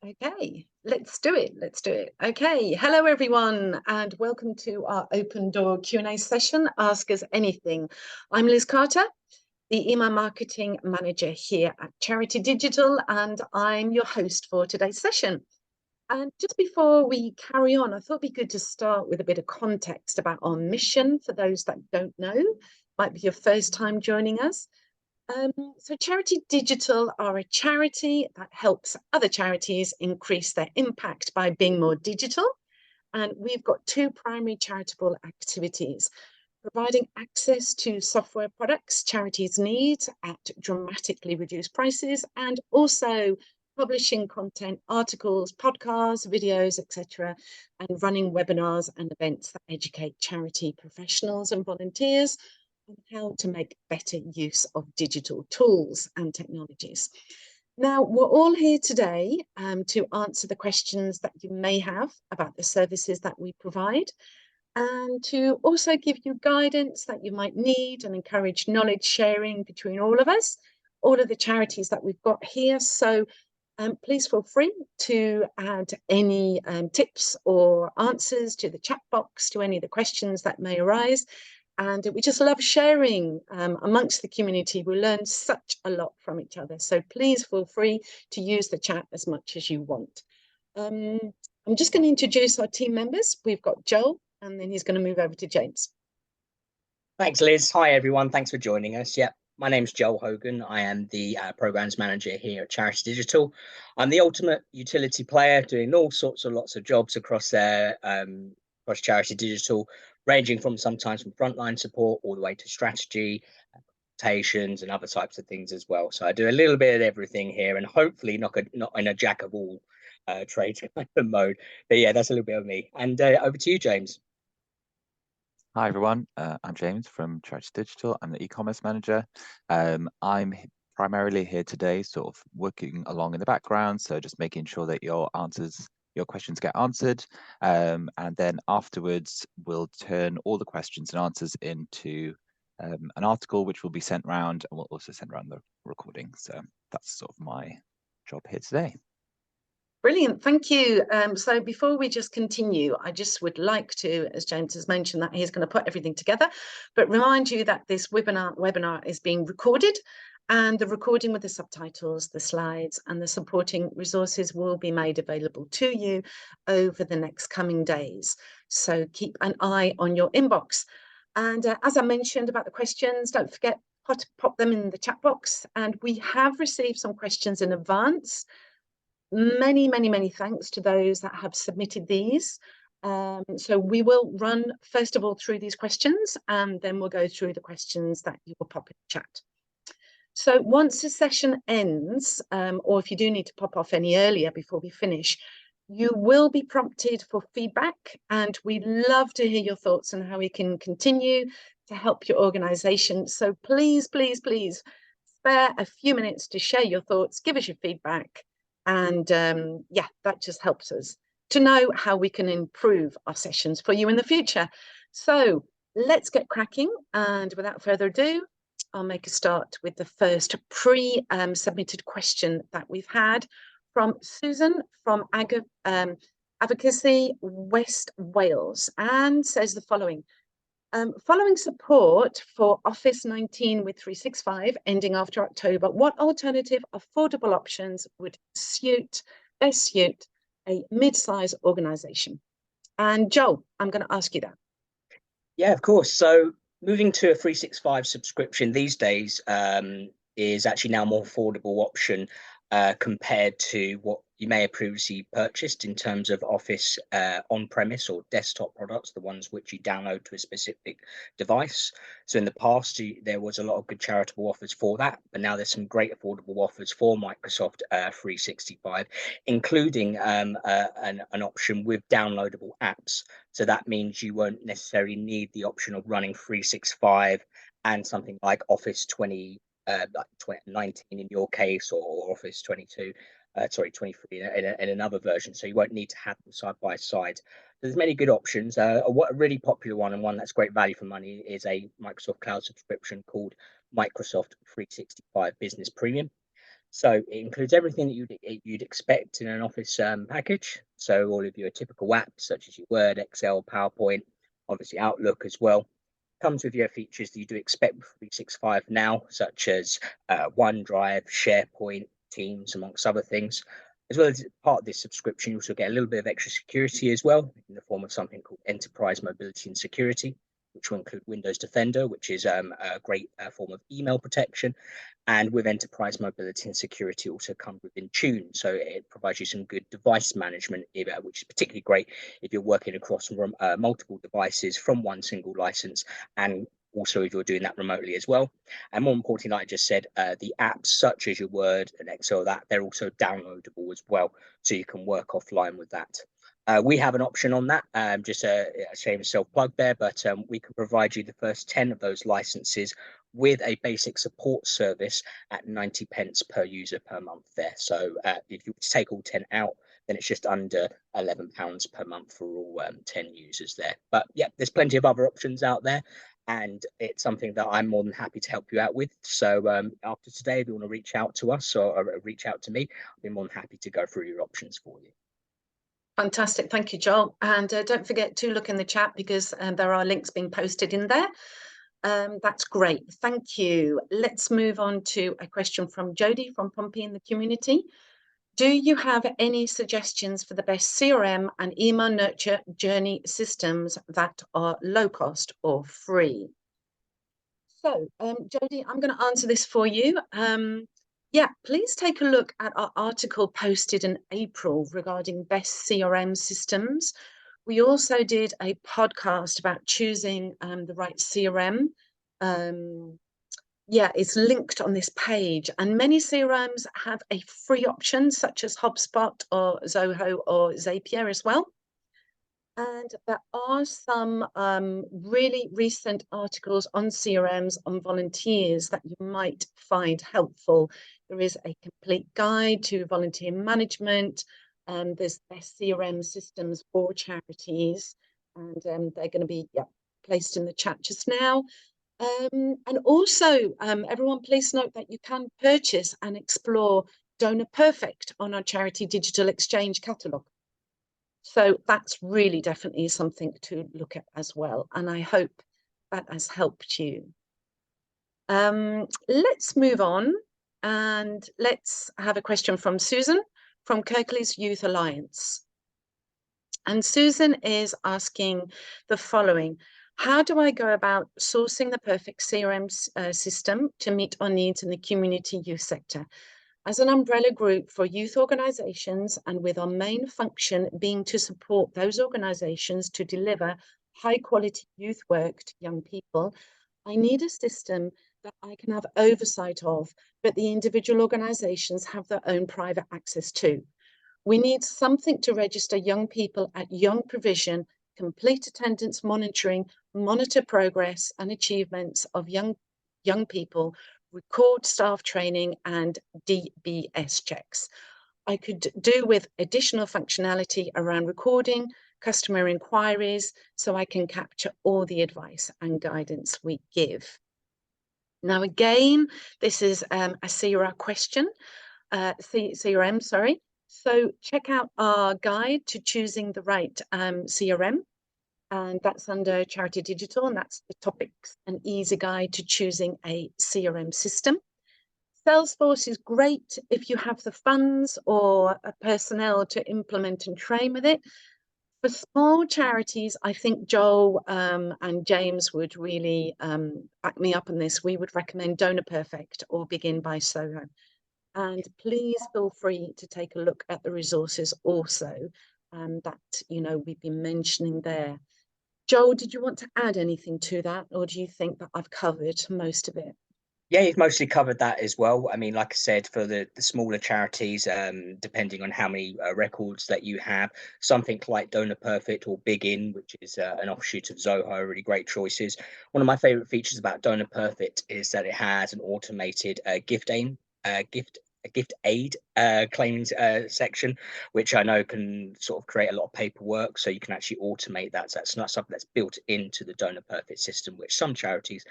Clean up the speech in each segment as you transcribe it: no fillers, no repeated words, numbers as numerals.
Okay, let's do it. Let's do it. Okay, hello everyone, and welcome to our open door Q&A session, Ask Us Anything. I'm Liz Carter, the email marketing manager here at Charity Digital, and I'm your host for today's session. And just before we carry on, I thought it'd be good to start with a bit of context about our mission for those that don't know. Might be your first time joining us. So Charity Digital are a charity that helps other charities increase their impact by being more digital. And we've got two primary charitable activities: providing access to software products charities need at dramatically reduced prices, and also publishing content, articles, podcasts, videos, etc., and running webinars and events that educate charity professionals and volunteers on how to make better use of digital tools and technologies. Now, we're all here today to answer the questions that you may have about the services that we provide, and to also give you guidance that you might need and encourage knowledge sharing between all of us, all of the charities that we've got here. So please feel free to add any tips or answers to the chat box to any of the questions that may arise. And we just love sharing amongst the community. We learn such a lot from each other. So please feel free to use the chat as much as you want. I'm just going to introduce our team members. We've got Joel, and then he's going to move over to James. Thanks, Liz. Hi, everyone. Thanks for joining us. Yeah, my name's Joel Hogan. I am the programs manager here at Charity Digital. I'm the ultimate utility player, doing lots of jobs across there, across Charity Digital, ranging from sometimes from frontline support all the way to strategy, presentations, and other types of things as well. So I do a little bit of everything here, and hopefully not in a jack of all trades kind of mode. But yeah, that's a little bit of me. And over to you, James. Hi everyone, I'm James from Charity Digital. I'm the e-commerce manager. I'm primarily here today sort of working along in the background, so just making sure that your questions get answered, and then afterwards we'll turn all the questions and answers into an article which will be sent round, and we'll also send around the recording. So that's sort of my job here today. Brilliant, thank you. So before we just continue, I just would like to, as James has mentioned, that he's going to put everything together, but remind you that this webinar is being recorded, and the recording with the subtitles, the slides, and the supporting resources will be made available to you over the next coming days. So keep an eye on your inbox. And as I mentioned about the questions, don't forget to pop them in the chat box. And we have received some questions in advance. Many thanks to those that have submitted these. So we will run first of all through these questions, and then we'll go through the questions that you will pop in the chat. So once the session ends, or if you do need to pop off any earlier before we finish, you will be prompted for feedback, and we'd love to hear your thoughts on how we can continue to help your organisation. So please spare a few minutes to share your thoughts, give us your feedback. And yeah, that just helps us to know how we can improve our sessions for you in the future. So let's get cracking. And without further ado, I'll make a start with the first pre-submitted question that we've had from Susan from Advocacy West Wales, and says the following. Following support for Office 19 with 365 ending after October, what alternative affordable options would best suit a mid-sized organisation? And Joel, I'm going to ask you that. Yeah, of course. So moving to a 365 subscription these days is actually now a more affordable option compared to what you may have previously purchased in terms of Office on-premise or desktop products, the ones which you download to a specific device. So in the past, there was a lot of good charitable offers for that, but now there's some great affordable offers for Microsoft 365, including an option with downloadable apps. So that means you won't necessarily need the option of running 365 and something like Office 2019 in your case, or Office 23 in another version. So you won't need to have them side by side. There's many good options. A really popular one, and one that's great value for money, is a Microsoft Cloud subscription called Microsoft 365 Business Premium. So it includes everything that you'd expect in an Office package. So all of your typical apps, such as your Word, Excel, PowerPoint, obviously Outlook as well. Comes with your features that you do expect with 365 now, such as OneDrive, SharePoint, Teams, amongst other things. As well as part of this subscription, you also get a little bit of extra security as well, in the form of something called Enterprise Mobility and Security, which will include Windows Defender, which is a great form of email protection. And with Enterprise Mobility and Security also comes with Intune. So it provides you some good device management, which is particularly great if you're working across multiple devices from one single license, and also if you're doing that remotely as well. And more importantly, like I just said, the apps such as your Word and Excel, they're also downloadable as well. So you can work offline with that. We have an option on that, just a shameless self-plug there, but we can provide you the first 10 of those licenses with a basic support service at 90 pence per user per month there. So if you take all 10 out, then it's just under £11 per month for all 10 users there. But yeah, there's plenty of other options out there, and it's something that I'm more than happy to help you out with. So after today, if you want to reach out to us or reach out to me, I'll be more than happy to go through your options for you. Fantastic. Thank you, Joel. And don't forget to look in the chat, because there are links being posted in there. That's great. Thank you. Let's move on to a question from Jody from Pompey in the community. Do you have any suggestions for the best CRM and email nurture journey systems that are low cost or free? So, Jody, I'm going to answer this for you. Yeah, please take a look at our article posted in April regarding best CRM systems. We also did a podcast about choosing the right CRM. Yeah, it's linked on this page, and many CRMs have a free option, such as HubSpot or Zoho or Zapier as well. And there are some really recent articles on CRMs on volunteers that you might find helpful. There is a complete guide to volunteer management. There's best CRM systems for charities, and they're going to be placed in the chat just now. And also, everyone, please note that you can purchase and explore Donor Perfect on our Charity Digital Exchange catalogue. So that's really definitely something to look at as well. And I hope that has helped you. Let's move on, and let's have a question from Susan from Kirklees Youth Alliance. And Susan is asking the following: how do I go about sourcing the perfect CRM system to meet our needs in the community youth sector? As an umbrella group for youth organisations, and with our main function being to support those organisations to deliver high quality youth work to young people, I need a system that I can have oversight of, but the individual organisations have their own private access to. We need something to register young people at young provision, complete attendance monitoring, monitor progress and achievements of young people, record staff training and DBS checks. I could do with additional functionality around recording customer inquiries, so I can capture all the advice and guidance we give. Now, again, this is a CRM question, CRM, sorry. So check out our guide to choosing the right CRM. And that's under Charity Digital, and that's the topics, an easy guide to choosing a CRM system. Salesforce is great if you have the funds or personnel to implement and train with it. For small charities, I think Joel and James would really back me up on this. We would recommend Donor Perfect or Begin by Soho. And please feel free to take a look at the resources also that we've been mentioning there. Joel, did you want to add anything to that, or do you think that I've covered most of it? Yeah, you've mostly covered that as well. I mean, like I said, for the smaller charities, depending on how many records that you have, something like Donor Perfect or Begin, which is an offshoot of Zoho, are really great choices. One of my favorite features about Donor Perfect is that it has an automated gift aid claims section, which I know can sort of create a lot of paperwork, so you can actually automate that. So that's not something that's built into the Donor Perfect system, which some charities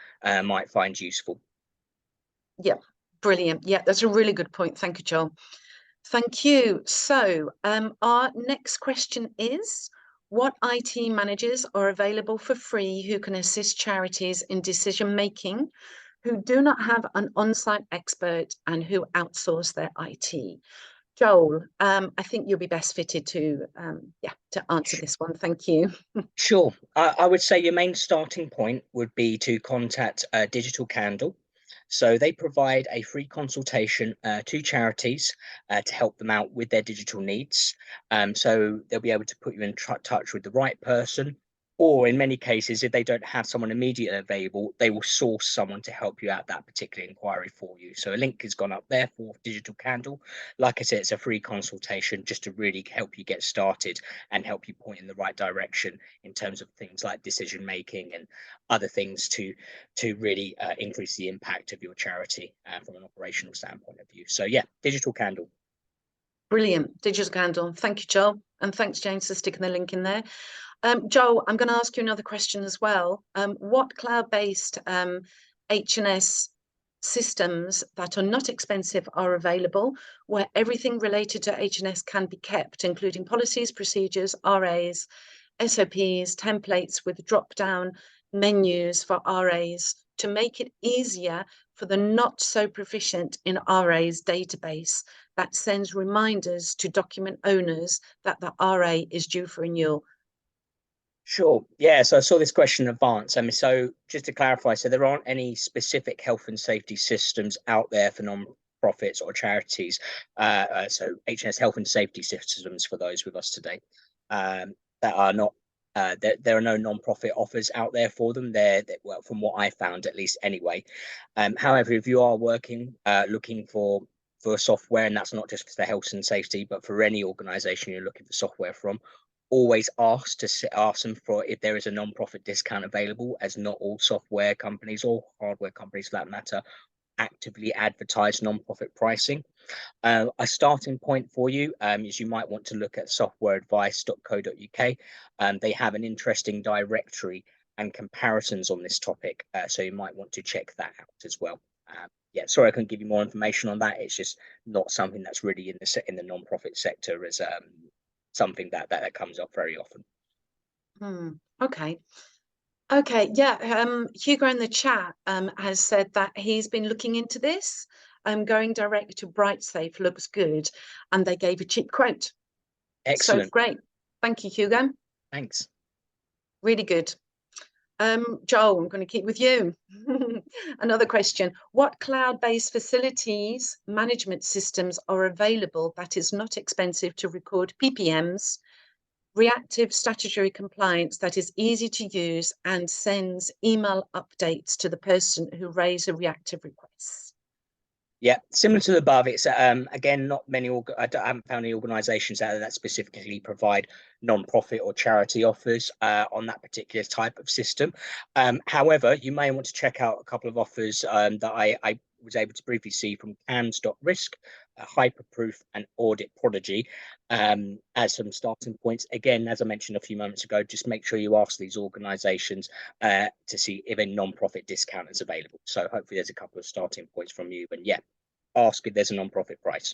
might find useful. Yeah, Brilliant. Yeah, that's a really good point. Thank you, Joel. Thank you. So our next question is, what IT managers are available for free who can assist charities in decision making, who do not have an on-site expert and who outsource their IT? Joel, I think you'll be best fitted to answer this one. Thank you. Sure. I would say your main starting point would be to contact Digital Candle. So they provide a free consultation to charities to help them out with their digital needs. So they'll be able to put you in touch with the right person, or in many cases, if they don't have someone immediately available, they will source someone to help you out that particular inquiry for you. So a link has gone up there for Digital Candle. Like I said, it's a free consultation just to really help you get started and help you point in the right direction in terms of things like decision making and other things to really increase the impact of your charity from an operational standpoint of view. So yeah, Digital Candle. Brilliant. Digital Candle. Thank you, Joel. And thanks, James, for sticking the link in there. Joel, I'm going to ask you another question as well. What cloud-based H&S systems that are not expensive are available, where everything related to H&S can be kept, including policies, procedures, RAs, SOPs, templates with drop-down menus for RAs to make it easier for the not so proficient in RA's database that sends reminders to document owners that the RA is due for renewal? Sure. Yeah. So I saw this question in advance. So just to clarify, so there aren't any specific health and safety systems out there for non-profits or charities. So H&S health and safety systems for those with us today that are not. There are no non-profit offers out there for them. Well, from what I found, at least anyway. However, if you are looking for software, and that's not just for health and safety, but for any organization you're looking for software from, always ask them for if there is a non-profit discount available, as not all software companies or hardware companies for that matter actively advertise non-profit pricing. A starting point for you is you might want to look at softwareadvice.co.uk. They have an interesting directory and comparisons on this topic, so you might want to check that out as well. Yeah, sorry I couldn't give you more information on that. It's just not something that's really in the non-profit sector as something that comes up very often. Okay. Yeah. Hugo in the chat has said that he's been looking into this. Going direct to BrightSafe looks good, and they gave a cheap quote. Excellent. So great. Thank you, Hugo. Thanks. Really good. Joel, I'm going to keep with you. Another question. What cloud-based facilities management systems are available that is not expensive to record PPMs, reactive statutory compliance that is easy to use and sends email updates to the person who raised a reactive request? Yeah, similar to the above, it's again, not many. I haven't found any organisations out there that specifically provide non-profit or charity offers on that particular type of system. However, you may want to check out a couple of offers that I was able to briefly see from Cams.risk, Hyperproof, and Audit Prodigy as some starting points. Again, as I mentioned a few moments ago, just make sure you ask these organisations to see if a non-profit discount is available. So hopefully there's a couple of starting points from you. And yeah, ask if there's a non-profit price.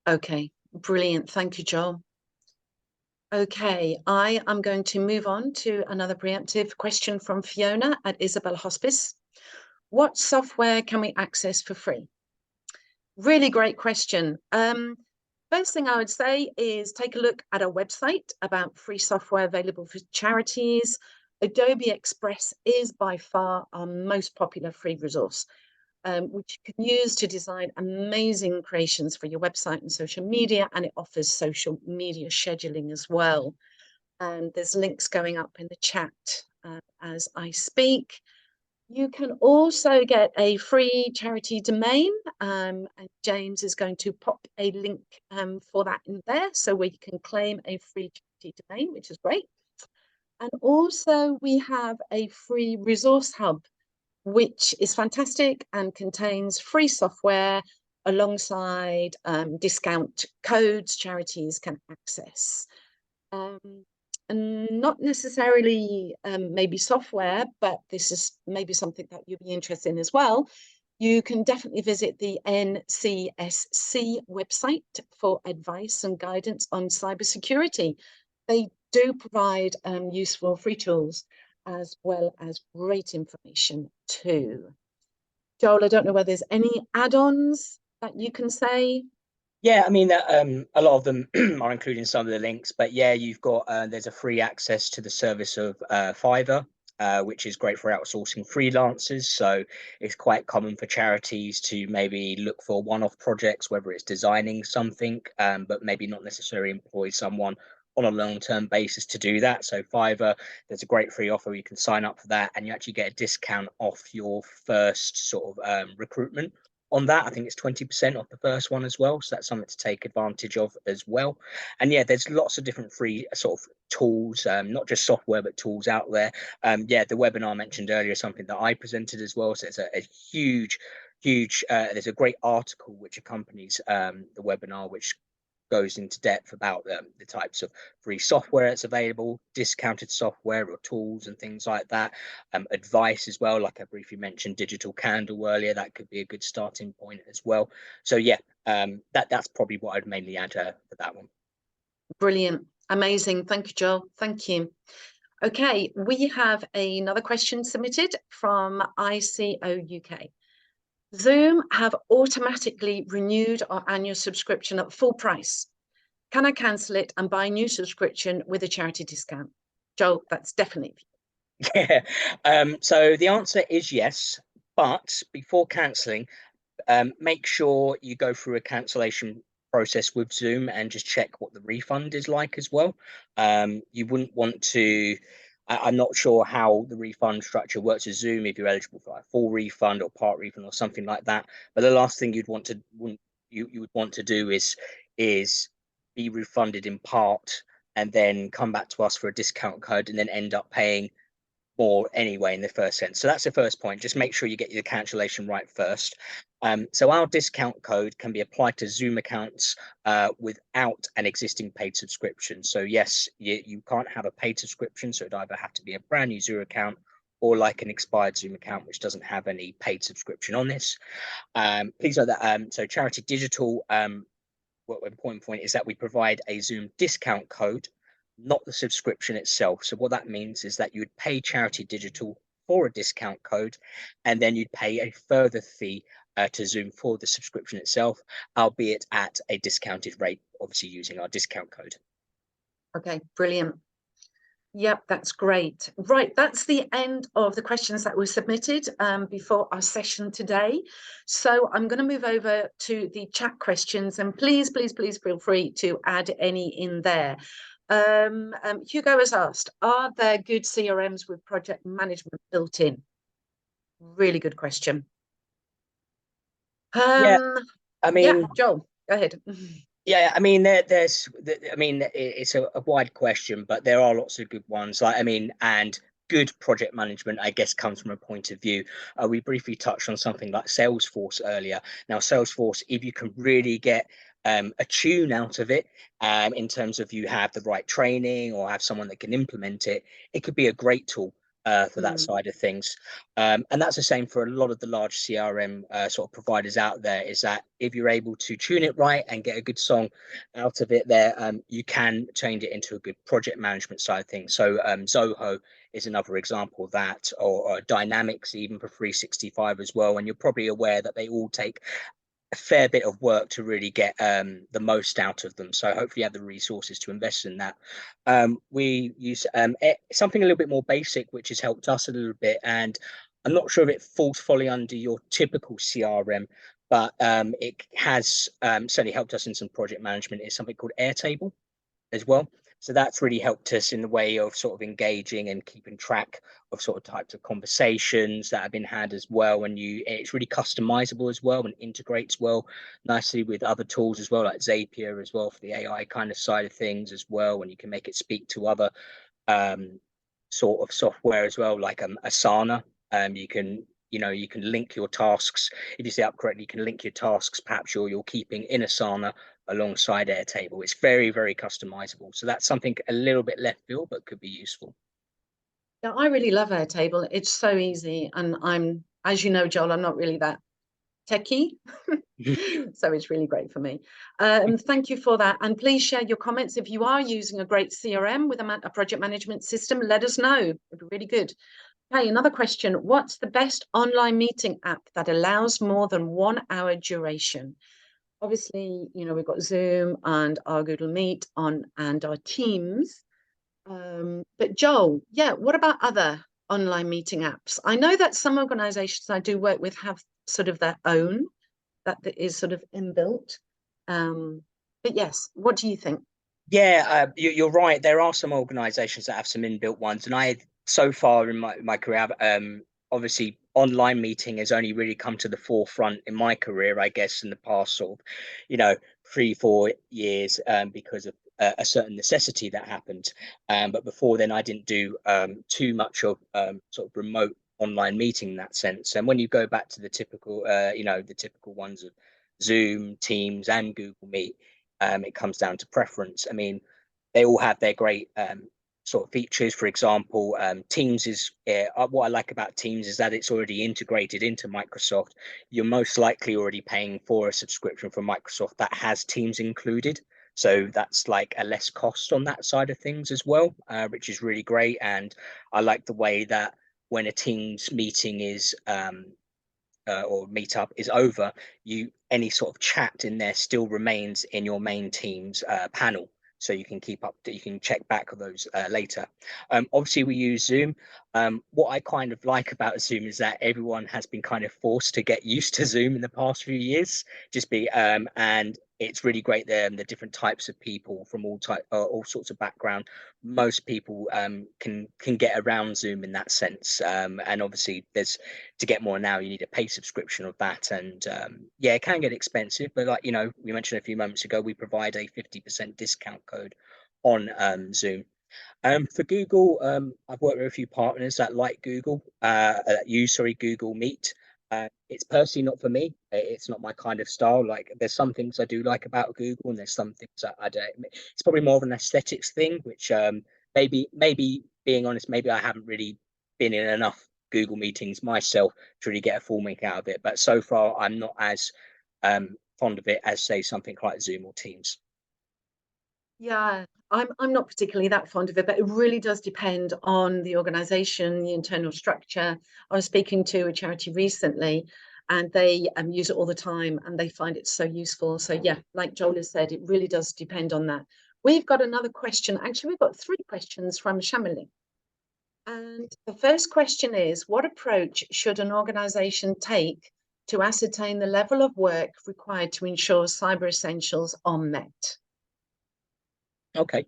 Okay, brilliant. Thank you, Joel. Okay, I am going to move on to another preemptive question from Fiona at Isabel Hospice. What software can we access for free? Really great question. First thing I would say is take a look at our website about free software available for charities. Adobe Express is by far our most popular free resource, which you can use to design amazing creations for your website and social media, and it offers social media scheduling as well. And there's links going up in the chat as I speak. You can also get a free charity domain, and James is going to pop a link for that in there, so where you can claim a free charity domain, which is great. And also we have a free resource hub, which is fantastic and contains free software alongside discount codes charities can access. And not necessarily maybe software, but this is maybe something that you'd be interested in as well. You can definitely visit the NCSC website for advice and guidance on cybersecurity. They do provide useful free tools as well as great information too. Joel, I don't know whether there's any add-ons that you can say. Yeah, I mean, a lot of them are including some of the links, but yeah, you've got there's a free access to the service of Fiverr, which is great for outsourcing freelancers. So it's quite common for charities to maybe look for one-off projects, whether it's designing something, but maybe not necessarily employ someone on a long-term basis to do that. So Fiverr, there's a great free offer. You can sign up for that, and you actually get a discount off your first sort of recruitment on that. I think it's 20% off the first one as well. So that's something to take advantage of as well. And yeah, there's lots of different free sort of tools, not just software, but tools out there. Yeah, the webinar I mentioned earlier is something that I presented as well. So it's a huge, there's a great article which accompanies the webinar, which goes into depth about the types of free software that's available, discounted software or tools and things like that. Advice as well, like I briefly mentioned, digital candle earlier, that could be a good starting point as well. So yeah, that's probably what I'd mainly add for that one. Brilliant. Amazing. Thank you, Joel. Thank you. Okay, we have another question submitted from ICO UK. Zoom have automatically renewed our annual subscription at full price. Can I cancel it and buy a new subscription with a charity discount? Joel, that's definitely. Yeah. So the answer is yes, but before cancelling, make sure you go through a cancellation process with Zoom and just check what the refund is like as well. You wouldn't want to. I'm not sure how the refund structure works with Zoom, if you're eligible for a full refund or part refund or something like that. But the last thing you would want to do is be refunded in part and then come back to us for a discount code and then end up paying more anyway in the first sense. So that's the first point. Just make sure you get your cancellation right first. So our discount code can be applied to Zoom accounts without an existing paid subscription. So yes, you can't have a paid subscription. So it'd either have to be a brand new Zoom account or like an expired Zoom account, which doesn't have any paid subscription on this. Please note that so Charity Digital, what important point is that we provide a Zoom discount code, not the subscription itself. So what that means is that you would pay Charity Digital for a discount code, and then you'd pay a further fee to Zoom for the subscription itself, albeit at a discounted rate, obviously using our discount code. Okay, brilliant. Yep, that's great. Right, that's the end of the questions that were submitted before our session today. So I'm going to move over to the chat questions, and please feel free to add any in there. Hugo has asked, are there good CRMs with project management built in? Really good question. Yeah, I mean, yeah, Joel, go ahead. Yeah, I mean, I mean, it's a wide question, but there are lots of good ones. Like, I mean, and good project management, I guess, comes from a point of view. We briefly touched on something like Salesforce earlier. Now, Salesforce, if you can really get a tune out of it, in terms of you have the right training or have someone that can implement it, it could be a great tool for that side of things. And that's the same for a lot of the large CRM sort of providers out there, is that if you're able to tune it right and get a good song out of it there, you can change it into a good project management side of things. So Zoho is another example of that, or Dynamics even for 365 as well. And you're probably aware that they all take a fair bit of work to really get the most out of them. So hopefully you have the resources to invest in that. We use something a little bit more basic, which has helped us a little bit. And I'm not sure if it falls fully under your typical CRM, but it has certainly helped us in some project management. It's something called Airtable as well. So that's really helped us in the way of sort of engaging and keeping track of sort of types of conversations that have been had as well. And it's really customizable as well and integrates well nicely with other tools as well, like Zapier as well for the AI kind of side of things as well. And you can make it speak to other sort of software as well, like Asana. You can link your tasks. If you set up correctly, you can link your tasks, perhaps you're keeping in Asana alongside Airtable. It's very, very customizable. So that's something a little bit left field, but could be useful. Yeah, I really love Airtable. It's so easy. And as you know, Joel, I'm not really that techie. So it's really great for me. Thank you for that. And please share your comments. If you are using a great CRM with a project management system, let us know. It'd be really good. Okay, another question. What's the best online meeting app that allows more than 1 hour duration? Obviously, you know, we've got Zoom and our Google Meet on and our Teams. But Joel, yeah, what about other online meeting apps? I know that some organizations I do work with have sort of their own that is sort of inbuilt. But yes, what do you think? Yeah, you're right. There are some organisations that have some inbuilt ones, and so far in my career, obviously online meeting has only really come to the forefront in my career, I guess, in the past sort of, 3-4 years, because of a certain necessity that happened. But before then, I didn't do too much of sort of remote online meeting in that sense. And when you go back to the typical, the typical ones of Zoom, Teams, and Google Meet. It comes down to preference. I mean, they all have their great sort of features. For example, Teams is what I like about Teams is that it's already integrated into Microsoft. You're most likely already paying for a subscription from Microsoft that has Teams included. So that's like a less cost on that side of things as well, which is really great. And I like the way that when a Teams meeting is or meetup is over, any sort of chat in there still remains in your main Teams panel, so you can you can check back on those later. Obviously, we use Zoom. What I kind of like about Zoom is that everyone has been kind of forced to get used to Zoom in the past few years. And it's really great the different types of people from all sorts of background. Most people can get around Zoom in that sense. And obviously, to get more now, you need a pay subscription of that. And yeah, it can get expensive, but like we mentioned a few moments ago, we provide a 50% discount code on Zoom. For Google, I've worked with a few partners that like Google, Google Meet. It's personally not for me. It's not my kind of style. Like, there's some things I do like about Google, and there's some things that I don't. It's probably more of an aesthetics thing, which maybe being honest, maybe I haven't really been in enough Google meetings myself to really get a full meaning out of it. But so far, I'm not as fond of it as, say, something like Zoom or Teams. Yeah, I'm not particularly that fond of it, but it really does depend on the organization, the internal structure. I was speaking to a charity recently, and they use it all the time, and they find it so useful. So yeah, like Joel has said, it really does depend on that. We've got another question. Actually, we've got 3 questions from Shamili. And the first question is, what approach should an organization take to ascertain the level of work required to ensure cyber essentials are met? Okay.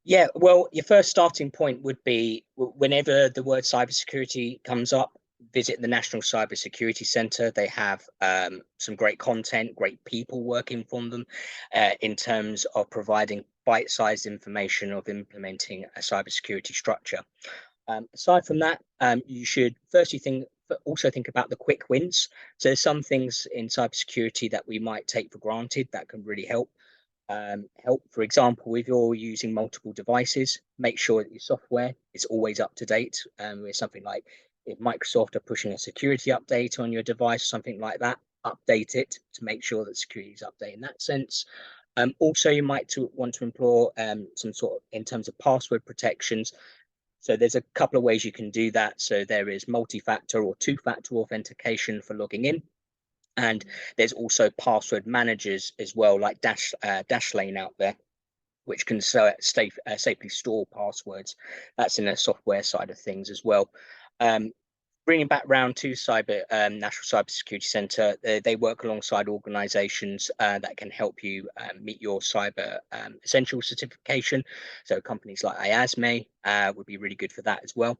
Yeah, well, your first starting point would be whenever the word cybersecurity comes up, visit the National Cybersecurity Centre. They have some great content, great people working from them in terms of providing bite-sized information of implementing a cybersecurity structure. Aside from that, you should also think about the quick wins. So there's some things in cybersecurity that we might take for granted that can really help. For example, if you're using multiple devices, make sure that your software is always up to date. With something like, if Microsoft are pushing a security update on your device, something like that, update it to make sure that security is updated in that sense. Also, you might want to employ some sort of, in terms of password protections. So there's a couple of ways you can do that. So there is multi-factor or two-factor authentication for logging in. And there's also password managers as well, like Dashlane out there, which can safely store passwords. That's in the software side of things as well. Bringing back round to National Cybersecurity Centre, they work alongside organisations that can help you meet your cyber essential certification. So companies like IASME would be really good for that as well.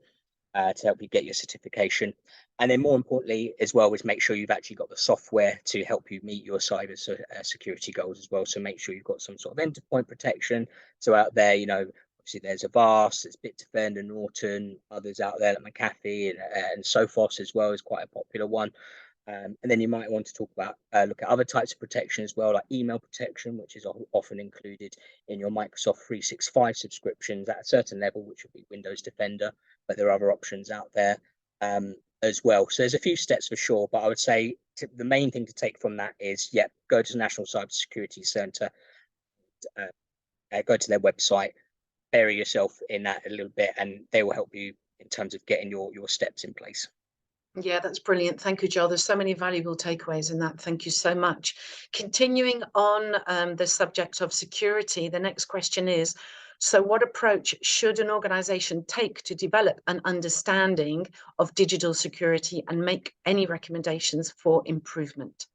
To help you get your certification. And then more importantly as well is make sure you've actually got the software to help you meet your cyber security goals as well. So make sure you've got some sort of endpoint protection. So out there, obviously there's Avast, there's Bitdefender, Norton, others out there like McAfee and Sophos as well is quite a popular one. And then you might want to look at other types of protection as well, like email protection, which is often included in your Microsoft 365 subscriptions at a certain level, which would be Windows Defender, but there are other options out there. as well. So there's a few steps for sure, but I would say the main thing to take from that is, go to the National Cybersecurity Centre, go to their website, bury yourself in that a little bit, and they will help you in terms of getting your steps in place. Yeah, that's brilliant. Thank you, Joel. There's so many valuable takeaways in that. Thank you so much. Continuing on the subject of security, the next question is, so what approach should an organization take to develop an understanding of digital security and make any recommendations for improvement?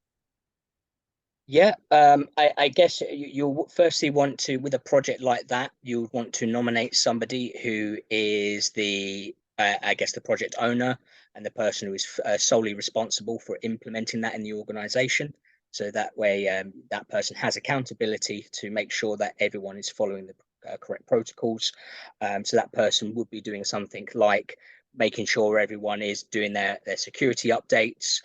Yeah, I guess you'll firstly want to, with a project like that, you want to nominate somebody who is I guess, the project owner and the person who is solely responsible for implementing that in the organization. So that way, that person has accountability to make sure that everyone is following the correct protocols. So that person would be doing something like making sure everyone is doing their security updates.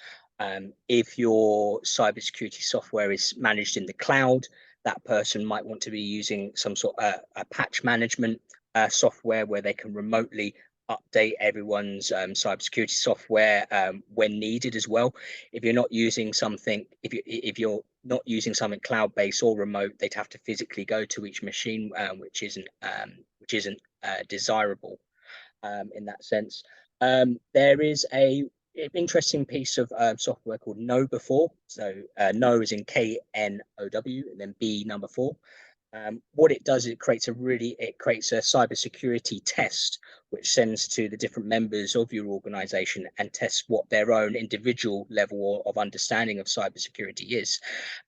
If your cybersecurity software is managed in the cloud, that person might want to be using some sort of a patch management software where they can remotely update everyone's cybersecurity software when needed as well. If you're not using something, if you're not using something cloud-based or remote, they'd have to physically go to each machine, which isn't desirable in that sense. There is a interesting piece of software called Know Before. So Know is in KNOW and then B number 4. What it does, it creates a cybersecurity test which sends to the different members of your organization and tests what their own individual level of understanding of cybersecurity is.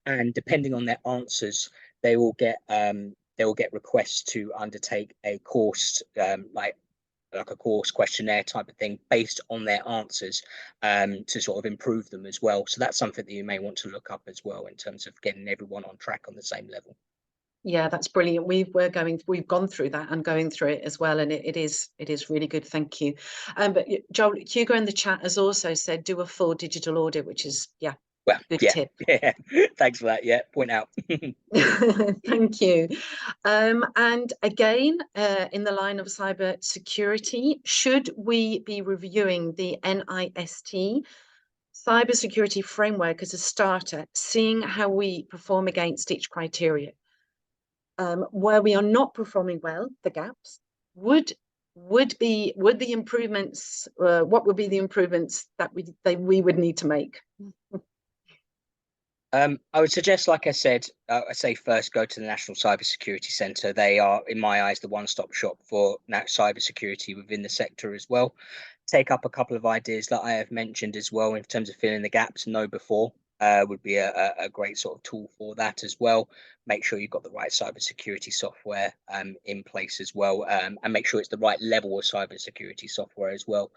And depending on their answers, they will get requests to undertake a course, like a course questionnaire type of thing based on their answers, to sort of improve them as well. So that's something that you may want to look up as well in terms of getting everyone on track on the same level. Yeah, that's brilliant. We've gone through that and going through it as well, and it is really good. Thank you. But Joel, Hugo in the chat has also said do a full digital audit, which is Well, good yeah, tip. yeah. Thanks for that. Yeah, point out. Thank you. And again, in the line of cyber security, should we be reviewing the NIST cybersecurity framework as a starter, seeing how we perform against each criteria? Where we are not performing well, the gaps would the improvements, what would be the improvements that we would need to make? I would suggest, like I said, I say first go to the National Cybersecurity Centre. They are, in my eyes, the one-stop shop for cybersecurity within the sector as well. Take up a couple of ideas that I have mentioned as well in terms of filling the gaps. Know Before would be a great sort of tool for that as well. Make sure you've got the right cybersecurity software in place as well, and make sure it's the right level of cybersecurity software as well.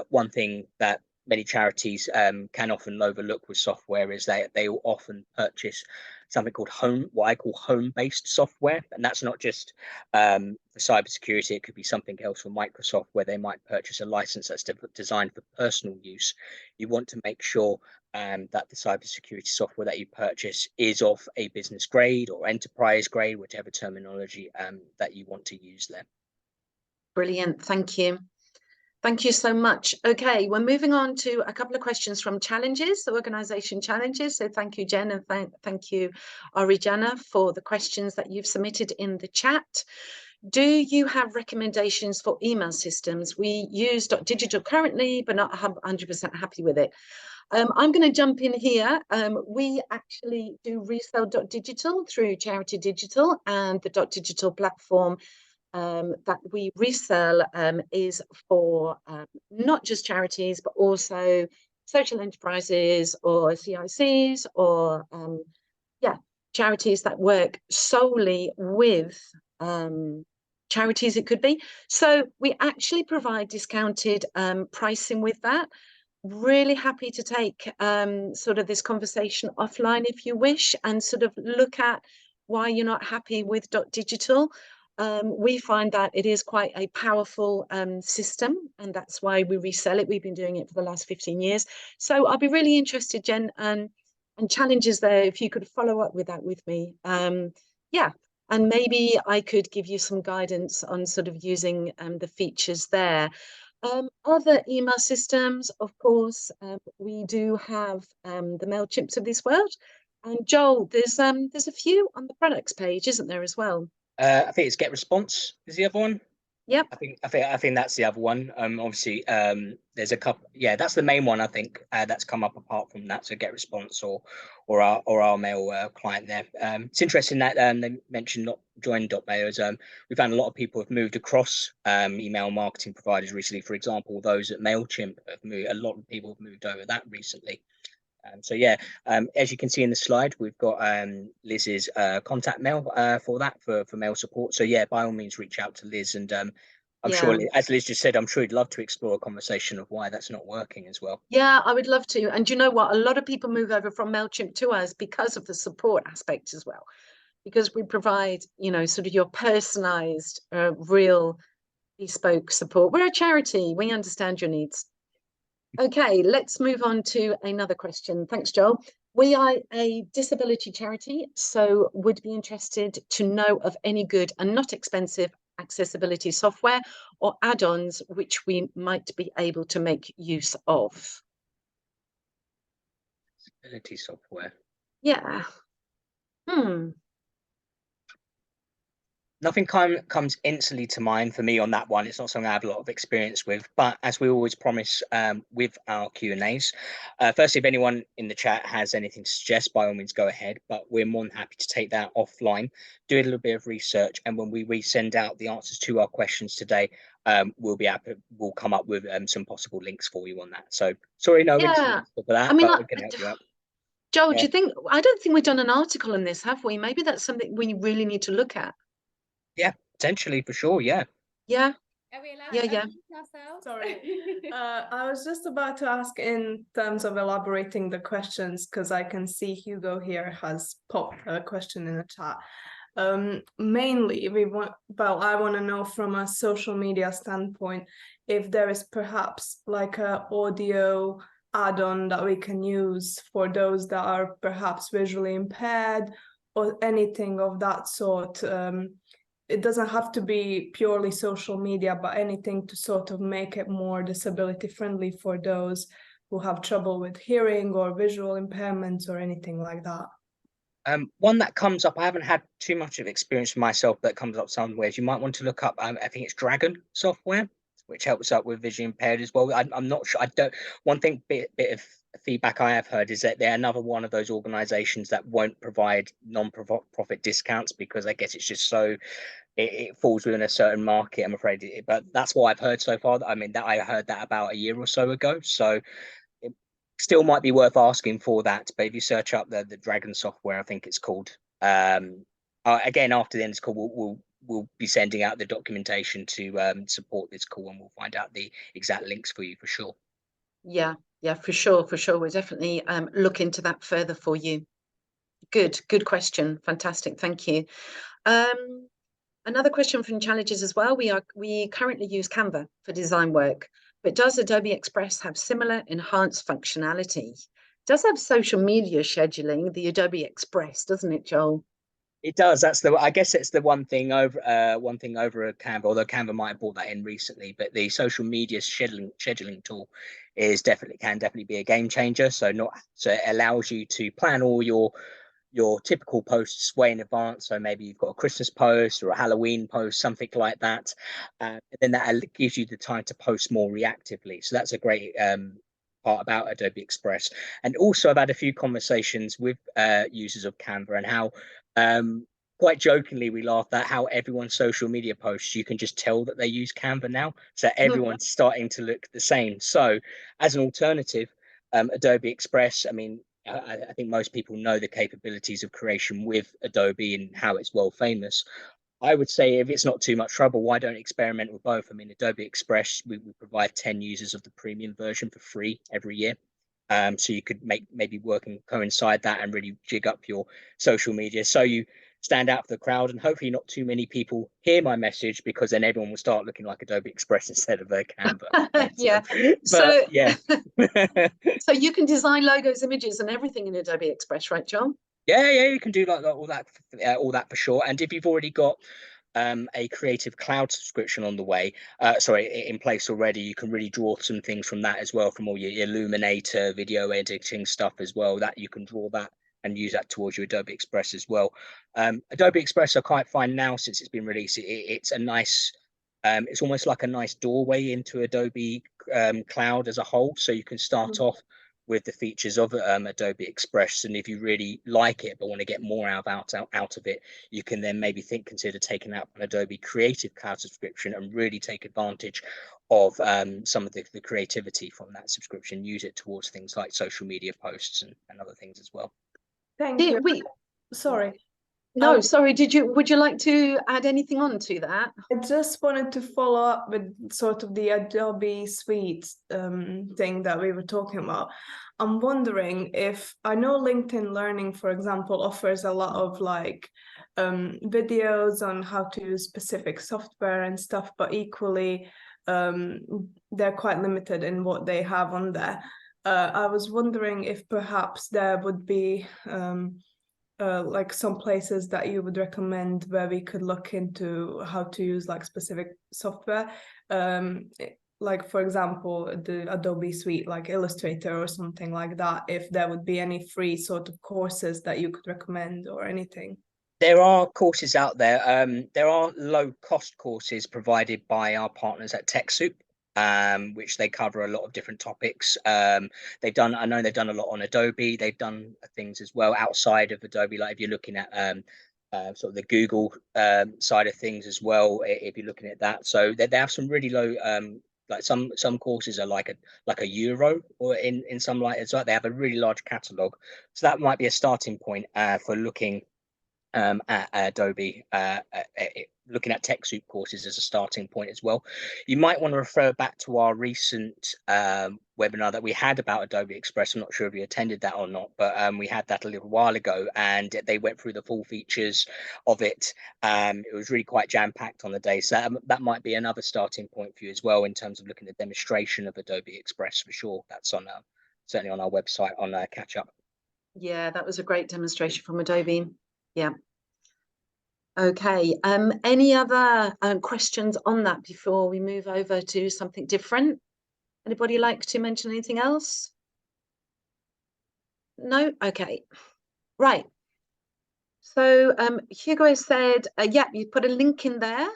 One thing that many charities can often overlook with software is they will often purchase something called what I call home-based software, and that's not just for cybersecurity. It could be something else from Microsoft where they might purchase a license that's designed for personal use. You want to make sure that the cybersecurity software that you purchase is of a business grade or enterprise grade, whichever terminology that you want to use there. Brilliant, thank you. Thank you so much. Okay, we're moving on to a couple of questions from challenges, the organisation challenges. So thank you, Jen, and thank you, Arijana, for the questions that you've submitted in the chat. Do you have recommendations for email systems? We use .digital currently, but not 100% happy with it. I'm going to jump in here. We actually do resell .digital through Charity Digital, and the .digital platform that we resell is for not just charities, but also social enterprises or CICs or charities that work solely with charities, it could be. So we actually provide discounted pricing with that. Really happy to take sort of this conversation offline if you wish, and sort of look at why you're not happy with .digital. We find that it is quite a powerful system, and that's why we resell it. We've been doing it for the last 15 years. So I'll be really interested, Jen, and challenges there, if you could follow up with that with me. And maybe I could give you some guidance on sort of using the features there. Other email systems, of course, we do have the MailChimps of this world. And Joel, there's a few on the products page, isn't there, as well? I think it's Get Response is the other one. Yep. I think that's the other one. Obviously, there's a couple. Yeah, that's the main one. I think that's come up apart from that. So Get Response or our mail client there. It's interesting that they mentioned not join.mail as we found a lot of people have moved across email marketing providers recently. For example, those at MailChimp have moved. A lot of people have moved over that recently. So yeah, as you can see in the slide, we've got Liz's contact mail for that for mail support. So yeah, by all means, reach out to Liz, and I'm sure, as Liz just said, I'm sure he'd love to explore a conversation of why that's not working as well. Yeah, I would love to. And you know what? A lot of people move over from MailChimp to us because of the support aspect as well, because we provide, you know, sort of your personalized, real bespoke support. We're a charity. We understand your needs. Okay, let's move on to another question. Thanks, Joel. We are a disability charity, so would be interested to know of any good and not expensive accessibility software or add-ons which we might be able to make use of. Accessibility software. Yeah. Nothing comes instantly to mind for me on that one. It's not something I have a lot of experience with, but as we always promise with our Q&As, firstly, if anyone in the chat has anything to suggest, by all means go ahead, but we're more than happy to take that offline, do a little bit of research, and when we send out the answers to our questions today, we'll come up with some possible links for you on that. So sorry, no Yeah. for that, I mean, but we can help you out. Joel, do you think, I don't think we've done an article on this, have we? Maybe that's something we really need to look at. Yeah, potentially, for sure. Yeah. Yeah. Are we allowed Yeah. ourselves? Sorry. I was just about to ask in terms of elaborating the questions, because I can see Hugo here has popped a question in the chat. Mainly, I want to know from a social media standpoint if there is perhaps like a audio add-on that we can use for those that are perhaps visually impaired or anything of that sort. It doesn't have to be purely social media, but anything to sort of make it more disability friendly for those who have trouble with hearing or visual impairments or anything like that. One that comes up, I haven't had too much of experience for myself, but comes up somewhere. You might want to look up, I think it's Dragon software, which helps out with visually impaired as well. I'm not sure. One thing, bit of feedback I have heard is that they're another one of those organizations that won't provide non-profit discounts because I guess it's just so it falls within a certain market, I'm afraid. But that's what I've heard so far. I mean, that I heard that about a year or so ago. So it still might be worth asking for that. But if you search up the Dragon software, I think it's called. Again, after the end of this call, we'll be sending out the documentation to support this call, and we'll find out the exact links for you for sure. Yeah, for sure. We'll definitely look into that further for you. Good question. Fantastic. Thank you. Another question from Challenges as well. We currently use Canva for design work, but does Adobe Express have similar enhanced functionality? It does have social media scheduling, the Adobe Express, doesn't it, Joel? It does. I guess it's the one thing over Canva, although Canva might have brought that in recently, but the social media scheduling tool can definitely be a game changer. So it allows you to plan all your typical posts way in advance. So maybe you've got a Christmas post or a Halloween post, something like that. And then that gives you the time to post more reactively. So that's a great part about Adobe Express. And also I've had a few conversations with users of Canva and how quite jokingly we laughed at how everyone's social media posts, you can just tell that they use Canva now. So everyone's starting to look the same. So as an alternative, Adobe Express, I mean, I think most people know the capabilities of creation with Adobe and how it's well famous. I would say if it's not too much trouble, why don't experiment with both? I mean, Adobe Express, we provide 10 users of the premium version for free every year. So you could maybe work and coincide that and really jig up your social media so you stand out for the crowd, and hopefully not too many people hear my message, because then everyone will start looking like Adobe Express instead of Canva. Yeah. So yeah. So you can design logos, images, and everything in Adobe Express, right, John? Yeah, you can do like all that for sure. And if you've already got a Creative Cloud subscription on the way, in place already. You can really draw some things from that as well, from all your Illuminator video editing stuff as well, that you can draw that and use that towards your Adobe Express as well. Adobe Express I quite find now, since it's been released, it's a nice, it's almost like a nice doorway into Adobe Cloud as a whole. So you can start off with the features of Adobe Express, and if you really like it but want to get more out of it, you can then maybe consider taking out an Adobe Creative Cloud subscription and really take advantage of some of the creativity from that subscription. Use it towards things like social media posts and other things as well. Thank you. Sorry. No, sorry. Would you like to add anything on to that? I just wanted to follow up with sort of the Adobe Suite thing that we were talking about. I'm wondering if, I know LinkedIn Learning, for example, offers a lot of like videos on how to use specific software and stuff, but equally they're quite limited in what they have on there. I was wondering if perhaps there would be like some places that you would recommend where we could look into how to use like specific software, like for example the Adobe Suite, like Illustrator or something like that, if there would be any free sort of courses that you could recommend or anything. There are courses out there. There are low-cost courses provided by our partners at TechSoup, which they cover a lot of different topics. I know they've done a lot on Adobe. They've done things as well outside of Adobe, like if you're looking at sort of the Google side of things as well, if you're looking at that. So they have some really low, like some courses are like a euro, or in some, like it's like they have a really large catalog. So that might be a starting point for looking at Adobe, looking at TechSoup courses as a starting point as well. You might want to refer back to our recent webinar that we had about Adobe Express. I'm not sure if you attended that or not, but we had that a little while ago, and they went through the full features of it. It was really quite jam-packed on the day, so that might be another starting point for you as well in terms of looking at demonstration of Adobe Express for sure. That's on certainly on our website on Catch Up. Yeah, that was a great demonstration from Adobe. Yeah. Okay. Any other questions on that before we move over to something different? Anybody like to mention anything else? No? Okay. Right. So Hugo has said, yeah, you put a link in there.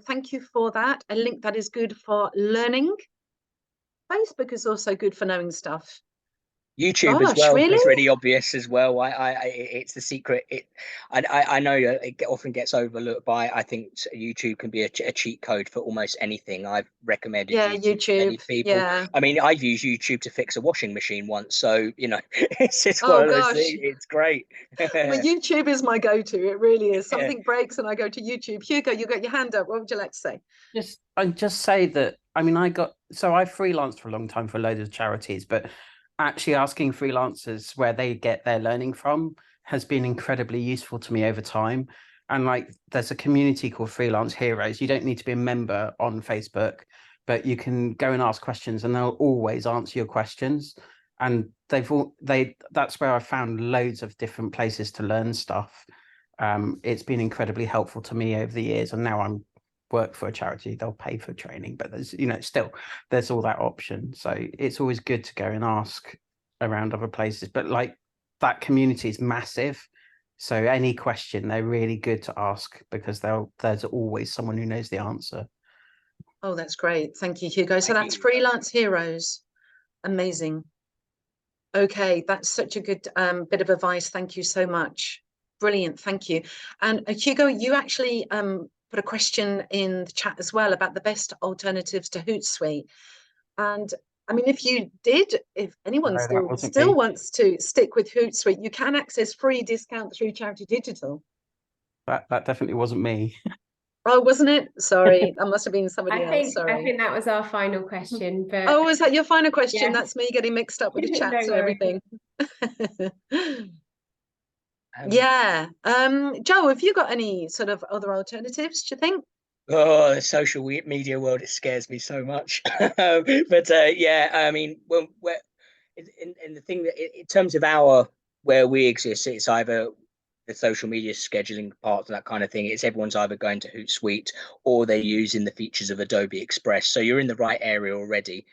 Thank you for that. A link that is good for learning. Facebook is also good for knowing stuff. YouTube as Gosh, well really? is really obvious as well. It's the secret. I know it often gets overlooked, by I think YouTube can be a cheat code for almost anything. I've recommended YouTube to many people. Yeah. I mean, I've used YouTube to fix a washing machine once, so you know, it's just Oh one of those gosh. things. It's great. Well, YouTube is my go-to. It really is. Something breaks and I go to YouTube. Hugo, you got your hand up. What would you like to say? I'd just say that, I mean, I freelanced for a long time for loads of charities, but actually asking freelancers where they get their learning from has been incredibly useful to me over time. And like, there's a community called Freelance Heroes. You don't need to be a member on Facebook, but you can go and ask questions and they'll always answer your questions. And that's where I found loads of different places to learn stuff. It's been incredibly helpful to me over the years. And now I'm work for a charity, they'll pay for training, but there's, still there's all that option. So it's always good to go and ask around other places, but like, that community is massive, so any question, they're really good to ask because there's always someone who knows the answer. Oh, that's great. Thank you, Hugo. So that's Freelance Heroes. Amazing. Okay, that's such a good bit of advice. Thank you so much. Brilliant. Thank you. And Hugo, you actually put a question in the chat as well about the best alternatives to Hootsuite. And I mean, if anyone still wants to stick with Hootsuite, you can access free discount through Charity Digital. That definitely wasn't me. Oh, wasn't it? Sorry, that must have been somebody else. Sorry. I think that was our final question. But oh, was that your final question? Yes. That's me getting mixed up with the chats No and everything. Yeah. Joe, have you got any sort of other alternatives, do you think? Oh, the social media world, it scares me so much. But yeah, I mean, well, in the thing that in terms of where we exist, it's either the social media scheduling parts and that kind of thing, it's everyone's either going to Hootsuite or they're using the features of Adobe Express. So you're in the right area already.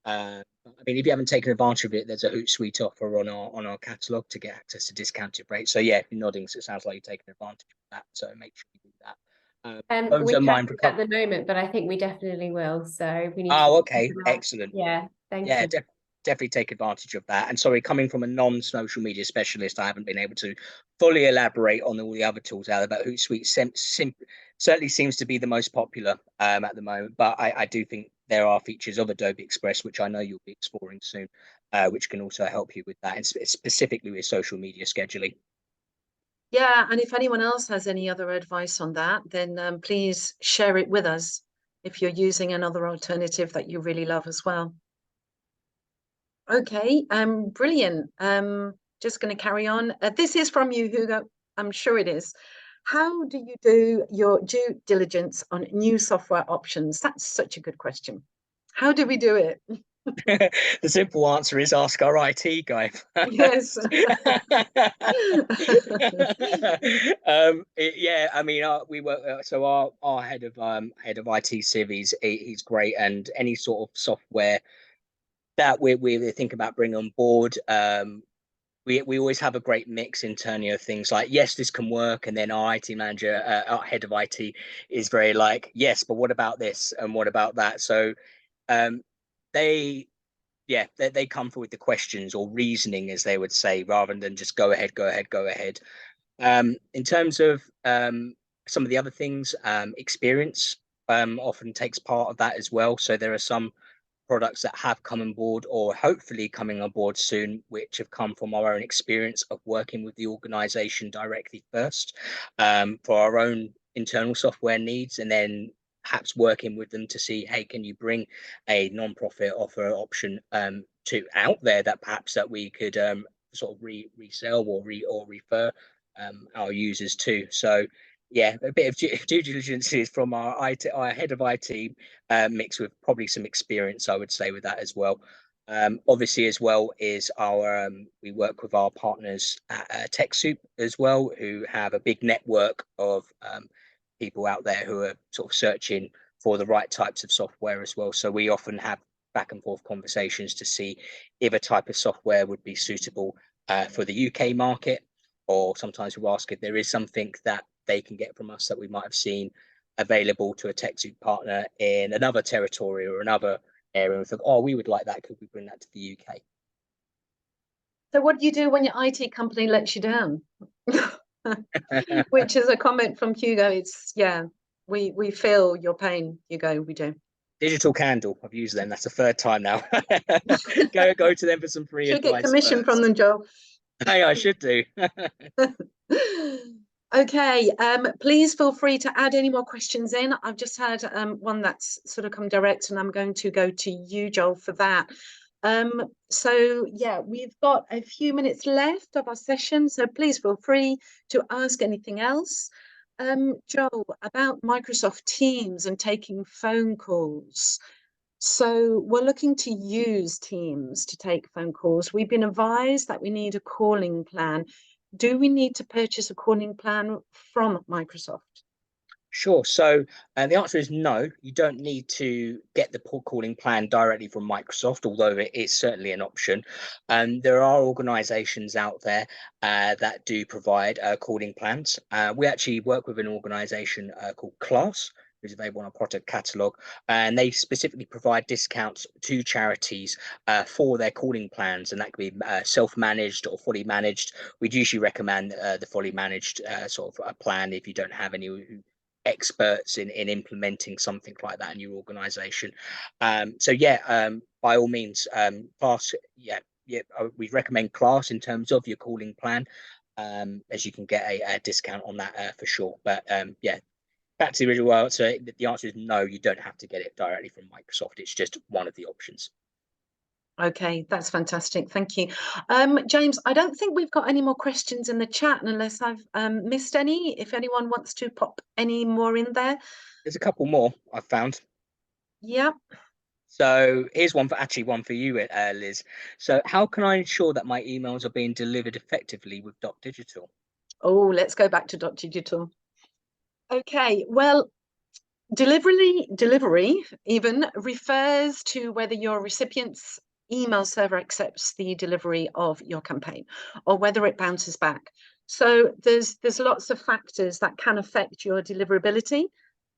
I mean, if you haven't taken advantage of it, there's a Hootsuite offer on our catalog to get access to discounted rates. So yeah, if you're nodding, so it sounds like you're taking advantage of that. So make sure you do that. We Those are mine haven't at the moment, but I think we definitely will. So we need to Oh, keep okay, that. excellent. Yeah, thank Yeah, you. definitely take advantage of that. And sorry, coming from a non-social media specialist, I haven't been able to fully elaborate on all the other tools out there, but Hootsuite certainly seems to be the most popular at the moment. But I do think there are features of Adobe Express, which I know you'll be exploring soon, which can also help you with that, and specifically with social media scheduling. Yeah, and if anyone else has any other advice on that, then please share it with us if you're using another alternative that you really love as well. Okay, brilliant. Just going to carry on. This is from you, Hugo. I'm sure it is. How do you do your due diligence on new software options? That's such a good question. How do we do it? The simple answer is ask our IT guy. Yes. Yeah, I mean, we work. So our head of IT civ, he's great, and any sort of software that we think about bringing on board. We always have a great mix internally of things like, yes, this can work, and then our IT manager, our head of IT, is very like, yes, but what about this and what about that? So they they come forward with the questions or reasoning, as they would say, rather than just go ahead, go ahead, go ahead. In terms of some of the other things, experience often takes part of that as well. So there are some products that have come on board or hopefully coming on board soon, which have come from our own experience of working with the organization directly first for our own internal software needs, and then perhaps working with them to see, hey, can you bring a non-profit offer option to out there that perhaps that we could sort of resell or refer our users to. So yeah, a bit of due diligence is from our head of IT, mixed with probably some experience, I would say, with that as well. Obviously, as well is our we work with our partners at TechSoup as well, who have a big network of people out there who are sort of searching for the right types of software as well. So we often have back and forth conversations to see if a type of software would be suitable for the UK market, or sometimes we ask if there is something that they can get from us that we might have seen available to a TechSoup partner in another territory or another area. And we think, oh, we would like that. Could we bring that to the UK? So what do you do when your IT company lets you down? Which is a comment from Hugo. It's, yeah, we feel your pain, Hugo, we do. Digital Candle, I've used them. That's the third time now. go to them for some free Should advice. get commission from them, Joel. Hey, I should do. Okay, please feel free to add any more questions in. I've just had one that's sort of come direct, and I'm going to go to you, Joel, for that. So yeah, we've got a few minutes left of our session, so please feel free to ask anything else. Joel, about Microsoft Teams and taking phone calls. So we're looking to use Teams to take phone calls. We've been advised that we need a calling plan. Do we need to purchase a calling plan from Microsoft? Sure. So the answer is no, you don't need to get the calling plan directly from Microsoft, although it is certainly an option. There are organizations out there that do provide calling plans. We actually work with an organization called Class, who's available on our product catalog, and they specifically provide discounts to charities for their calling plans, and that could be self-managed or fully managed. We'd usually recommend the fully managed sort of a plan if you don't have any experts in implementing something like that in your organization. So yeah, by all means, Class, we recommend Class in terms of your calling plan, as you can get a discount on that for sure. But yeah, back to the original answer, the answer is no, you don't have to get it directly from Microsoft. It's just one of the options. Okay, that's fantastic. Thank you. James, I don't think we've got any more questions in the chat unless I've missed any. If anyone wants to pop any more in there. There's a couple more I've found. Yep. So here's one for you, Liz. So how can I ensure that my emails are being delivered effectively with Dot Digital? Oh, let's go back to .digital. Okay, well, delivery even refers to whether your recipient's email server accepts the delivery of your campaign or whether it bounces back. So there's lots of factors that can affect your deliverability,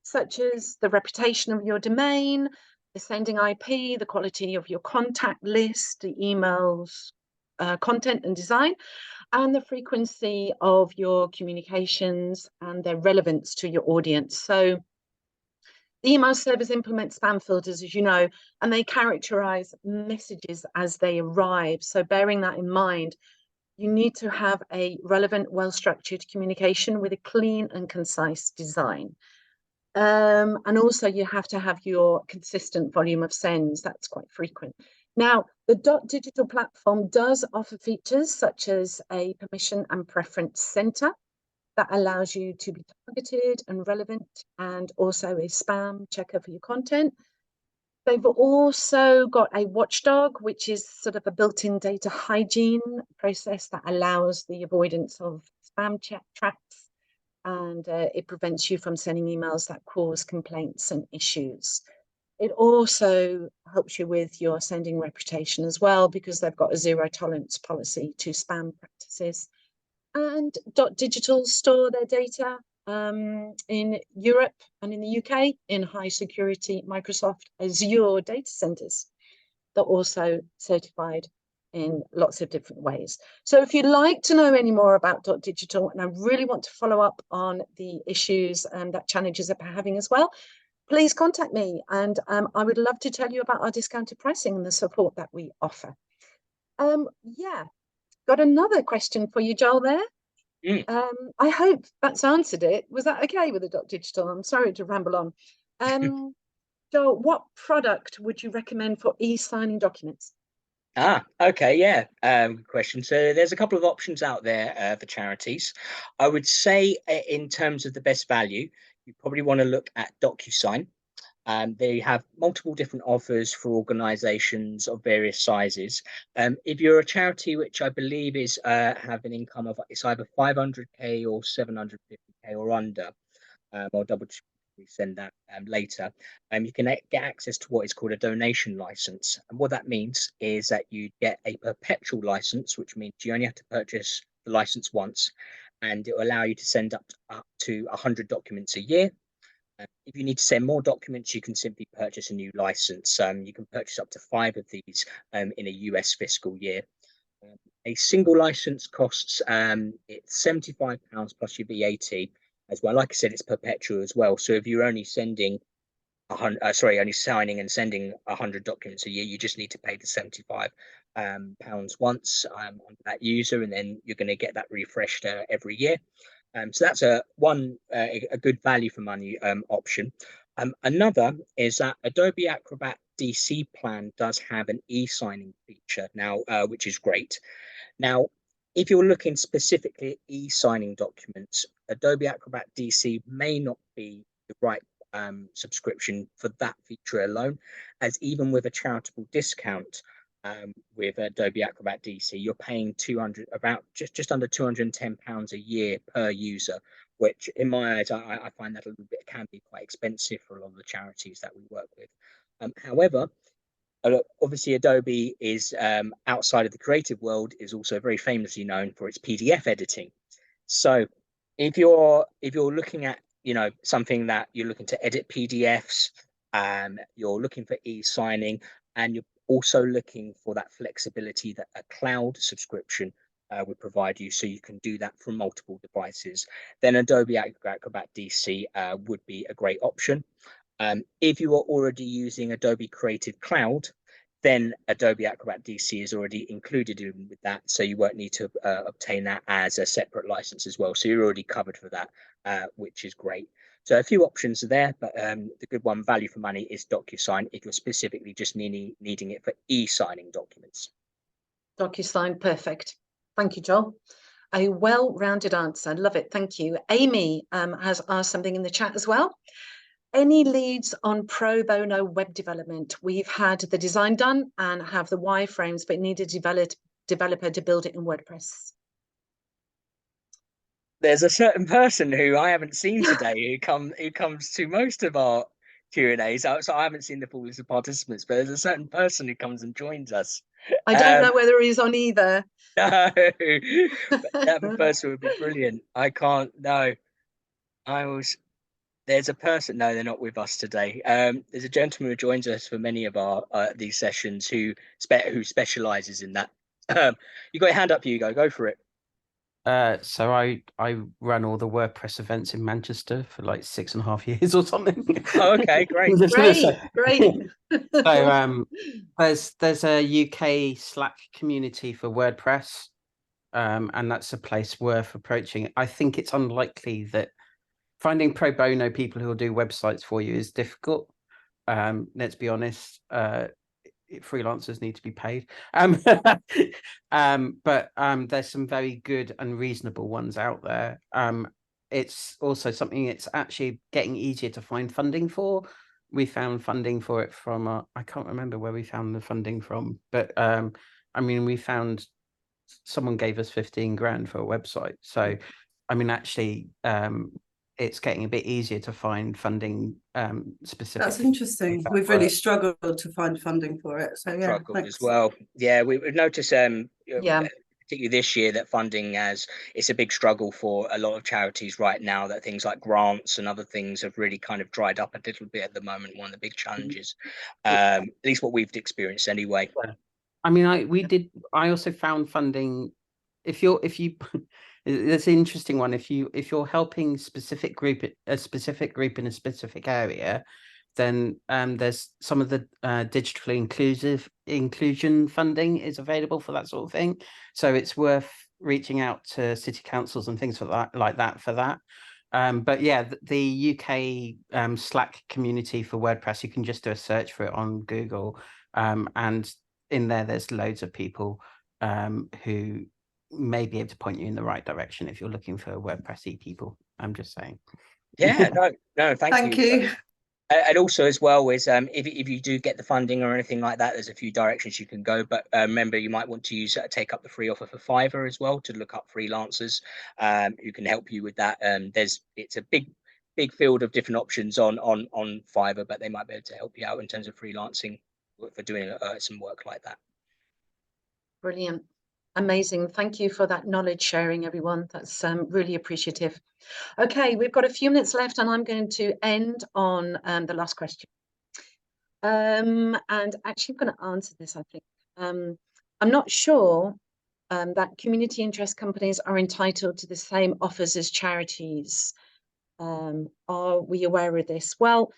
such as the reputation of your domain, the sending IP, the quality of your contact list, the emails, content and design, and the frequency of your communications and their relevance to your audience. So the email servers implement spam filters, as you know, and they characterize messages as they arrive. So bearing that in mind, you need to have a relevant, well-structured communication with a clean and concise design. And also you have to have your consistent volume of sends. That's quite frequent. Now, the .digital platform does offer features such as a permission and preference center that allows you to be targeted and relevant, and also a spam checker for your content. They've also got a watchdog, which is sort of a built-in data hygiene process that allows the avoidance of spam traps, and it prevents you from sending emails that cause complaints and issues. It also helps you with your sending reputation as well, because they've got a zero tolerance policy to spam practices. And .digital store their data in Europe and in the UK in high security Microsoft Azure data centers. They're also certified in lots of different ways. So if you'd like to know any more about .digital, and I really want to follow up on the issues that challenges are having as well, please contact me, and I would love to tell you about our discounted pricing and the support that we offer. Yeah. Got another question for you, Joel, there. I hope that's answered it. Was that okay with the .digital? I'm sorry to ramble on. Joel, what product would you recommend for e-signing documents? Okay, yeah, good question. So there's a couple of options out there for charities. I would say in terms of the best value, you probably want to look at DocuSign. They have multiple different offers for organizations of various sizes. If you're a charity, which I believe is have an income of it's either 500k or 750k or under, I'll double check, we send that later. You can get access to what is called a donation license, and what that means is that you get a perpetual license, which means you only have to purchase the license once, and it will allow you to send up to 100 documents a year. If you need to send more documents, you can simply purchase a new license. You can purchase up to 5 of these in a US fiscal year. A single license costs it's £75 plus your VAT as well. Like I said, it's perpetual as well. So if you're only sending only signing and sending 100 documents a year, you just need to pay the £75 once on that user, and then you're going to get that refreshed every year. So that's a good value for money option. Another is that Adobe Acrobat DC plan does have an e-signing feature now, which is great. Now, if you're looking specifically at e-signing documents, Adobe Acrobat DC may not be the right subscription for that feature alone, as even with a charitable discount, with Adobe Acrobat DC, you're paying just under £210 a year per user, which in my eyes, I find that a little bit can be quite expensive for a lot of the charities that we work with. However, obviously Adobe is outside of the creative world is also very famously known for its PDF editing. So if you're looking at something that you're looking to edit PDFs, you're looking for e-signing, and you're also looking for that flexibility that a cloud subscription would provide you, so you can do that from multiple devices, then Adobe Acrobat DC would be a great option. If you are already using Adobe Creative Cloud, then Adobe Acrobat DC is already included in with that, so you won't need to obtain that as a separate license as well. So you're already covered for that, which is great. So a few options are there, but the good one, value for money, is DocuSign if you're specifically just needing it for e-signing documents. DocuSign, perfect. Thank you, Joel. A well-rounded answer. Love it. Thank you. Amy has asked something in the chat as well. Any leads on pro bono web development? We've had the design done and have the wireframes, but need a developer to build it in WordPress. there's a certain person who I haven't seen today who comes to most of our Q&As. So I haven't seen the full list of participants, but there's a certain person who comes and joins us. I don't know whether he's on either. No, but that person would be brilliant. I can't. No, There's a person. No, they're not with us today. There's a gentleman who joins us for many of our these sessions who specialises in that. You got your hand up, Hugo. Go for it. So I ran all the WordPress events in Manchester for like 6.5 years or something. Oh, okay, great. Great. So there's a UK Slack community for WordPress, and that's a place worth approaching. I think it's unlikely that finding pro bono people who will do websites for you is difficult. Let's be honest. Freelancers need to be paid, but there's some very good and reasonable ones out there. It's also something it's actually getting easier to find funding for. We found funding for it from I can't remember where we found the funding from, but I mean, we found someone gave us 15 grand for a website. So I mean, actually, it's getting a bit easier to find funding specifically. That's interesting. We've really struggled to find funding for it. So yeah, struggled as well. Yeah, we've noticed Yeah. particularly this year that funding it's a big struggle for a lot of charities right now, that things like grants and other things have really kind of dried up a little bit at the moment. One of the big challenges, at least what we've experienced anyway. I mean, I also found funding. If you it's an interesting one. If you're helping a specific group in a specific area, then there's some of the digitally inclusion funding is available for that sort of thing. So it's worth reaching out to city councils and things for that. But yeah, the UK Slack community for WordPress, you can just do a search for it on Google, and in there's loads of people who may be able to point you in the right direction if you're looking for WordPressy people. I'm just saying. Yeah, no, thank you. And also as well is if you do get the funding or anything like that, there's a few directions you can go. But remember, you might want to take up the free offer for Fiverr as well to look up freelancers who can help you with that. It's a big field of different options on Fiverr, but they might be able to help you out in terms of freelancing for doing some work like that. Brilliant. Amazing. Thank you for that knowledge sharing, everyone. That's really appreciative. Okay, we've got a few minutes left and I'm going to end on the last question. And actually, I'm going to answer this, I think. I'm not sure that community interest companies are entitled to the same offers as charities. Are we aware of this? Well,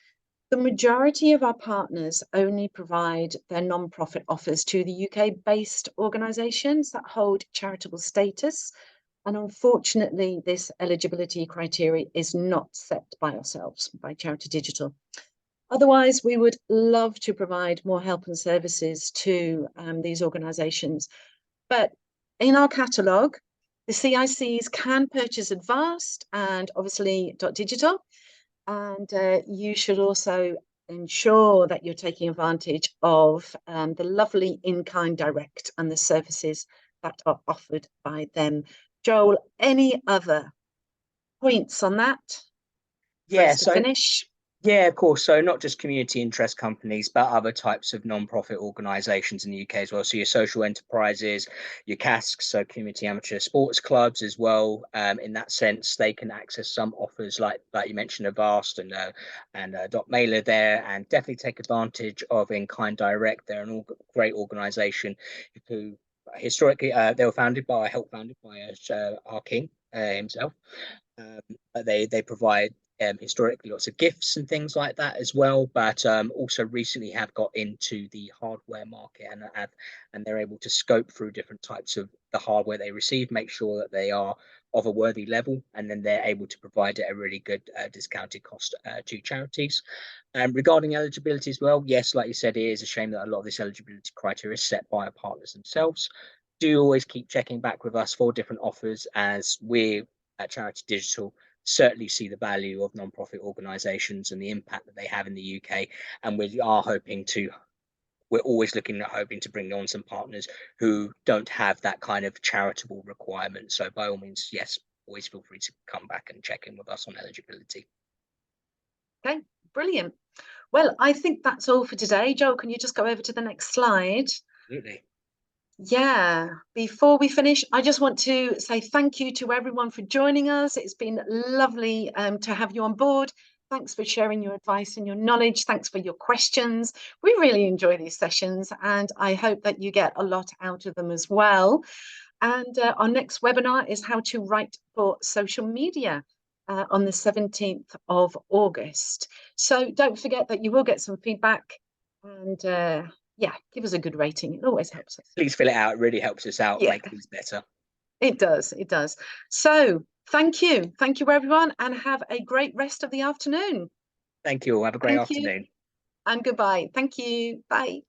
the majority of our partners only provide their non-profit offers to the UK-based organisations that hold charitable status. And unfortunately, this eligibility criteria is not set by ourselves, by Charity Digital. Otherwise, we would love to provide more help and services to these organisations. But in our catalogue, the CICs can purchase Advanced and obviously .digital. And you should also ensure that you're taking advantage of the lovely in-kind direct and the services that are offered by them. Joel, any other points on that? Yeah, to finish. Yeah, of course. So not just community interest companies, but other types of non-profit organisations in the UK as well. So your social enterprises, your CASCs, so community amateur sports clubs as well. In that sense, they can access some offers like you mentioned, Avast and .mailer there, and definitely take advantage of In-Kind Direct. They're an great organisation who historically they were helped founded by our king himself. They provide historically lots of gifts and things like that as well, but also recently have got into the hardware market and they're able to scope through different types of the hardware they receive, make sure that they are of a worthy level, and then they're able to provide at a really good discounted cost to charities. Regarding eligibility as well, yes, like you said, it is a shame that a lot of this eligibility criteria is set by our partners themselves. Do always keep checking back with us for different offers, as we at Charity Digital certainly see the value of non-profit organisations and the impact that they have in the UK, and we're always hoping to bring on some partners who don't have that kind of charitable requirement. So by all means, yes, always feel free to come back and check in with us on eligibility. Okay, brilliant. Well, I think that's all for today. Joel, can you just go over to the next slide? Absolutely. Yeah, before we finish, I just want to say thank you to everyone for joining us. It's been lovely to have you on board. Thanks for sharing your advice and your knowledge. Thanks for your questions. We really enjoy these sessions, and I hope that you get a lot out of them as well. And our next webinar is how to write for social media on the 17th of August. So don't forget that you will get some feedback, and yeah, give us a good rating. It always helps us. Please fill it out. It really helps us out, Yeah. make things better. It does. It does. So thank you. Thank you, everyone, and have a great rest of the afternoon. Thank you all. Have a great Thank you. afternoon. And goodbye. Thank you. Bye.